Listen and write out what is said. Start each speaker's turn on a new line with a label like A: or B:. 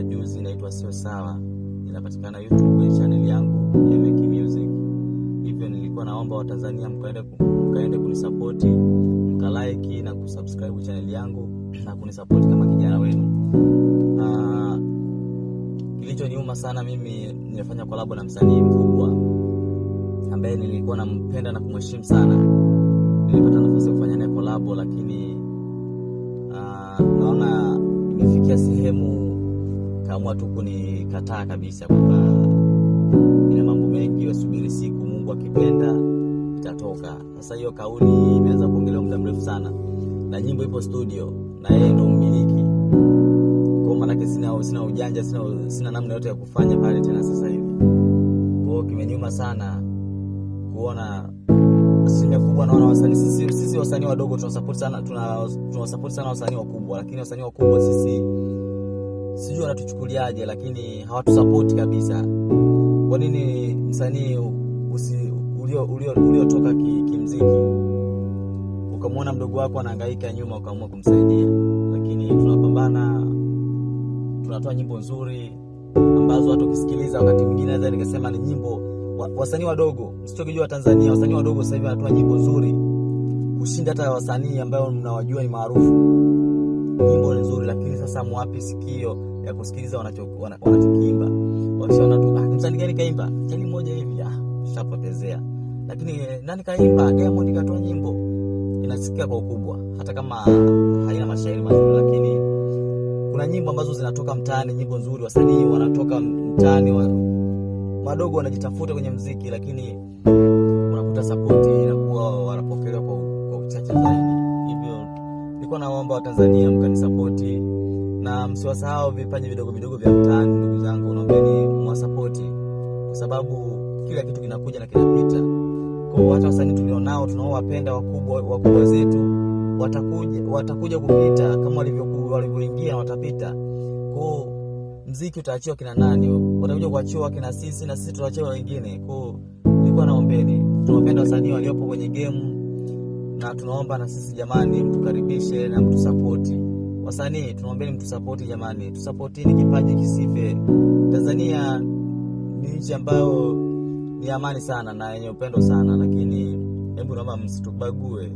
A: juzi, inaitwa Sio Sawa. Inapatikana YouTube kwenye channel yangu ya Meki Music. Hivyo nilikuwa naomba Watanzania mkaende kunisupport, mkalike na kusubscribe channel yangu na kunisupport kama kijana wenu. Kilichoniuma sana, mimi nimefanya collab na msanii mkubwa ambaye nilikuwa nampenda na kumheshimu sana. Nilipata nafasi ya kufanya naye collab, lakini naona imefikia sehemu kaamua tu kunikataa kabisa, kwamba ina mambo mengi, usubiri siku Mungu akipenda itatoka. Sasa hiyo kauli imeanza kuongelewa muda mrefu sana, na nyimbo ipo studio na yeye ndo mmiliki. Kwa maana yake sina ujanja, sina namna yote ya kufanya pale tena sasa hivi. Kwa hiyo kimenyuma sana kuona asilimia kubwa naona wasanii, sisi wasanii wadogo tunasupport sana wasanii wakubwa, lakini wasanii wakubwa sisi sijui wanatuchukuliaje, lakini hawatusupport kabisa. Kwa nini msanii uliotoka kimziki ukamwona mdogo wako anahangaika nyuma ukaamua kumsaidia? Lakini tunapambana, tunatoa nyimbo nzuri ambazo watu ukisikiliza wakati mwingine naweza nikasema ni nyimbo wasanii wadogo. Msichokijua Tanzania, wasanii wadogo sasa hivi wanatoa nyimbo nzuri kushinda hata wasanii ambao mnawajua ni maarufu. Nyimbo ni nzuri, lakini sasa mwapi sikio ya kusikiliza wanachokiimba? Wakishaona tu msanii gani kaimba chali moja hivi, tushapotezea. Lakini nani kaimba? Diamond katoa nyimbo inasikia kwa ukubwa, hata kama haina mashairi mazuri, lakini kuna nyimbo ambazo zinatoka mtaani, nyimbo nzuri, wasanii wanatoka mtaani wadogo wanajitafuta kwenye muziki, lakini unakuta support inakuwa wanapokelewa kwa uchache zaidi. Hivyo nilikuwa naomba Watanzania mkanisupport na msiwasahau vipaji vidogo vidogo vya mtaani. Ndugu zangu, naombeni mwasupport, kwa sababu kila kitu kinakuja na kinapita. Kwa hata wasanii tulionao tunaowapenda wakubwa zetu watakuja kupita kama walivyoingia na watapita. Kwa muziki utaachiwa kina nani? Watakuja kuachiwa kina sisi, na sisi tutaachiwa wengine. Kwa nilikuwa naombeni, tunawapenda wasanii waliopo kwenye game, na tunaomba na sisi jamani mtukaribishe na mtusupport. Wasanii tunaombeni mtusupport jamani, tusupportini kipaji kisife. Tanzania ni nchi ambayo ni amani sana na yenye upendo sana, lakini hebu naomba msitubague.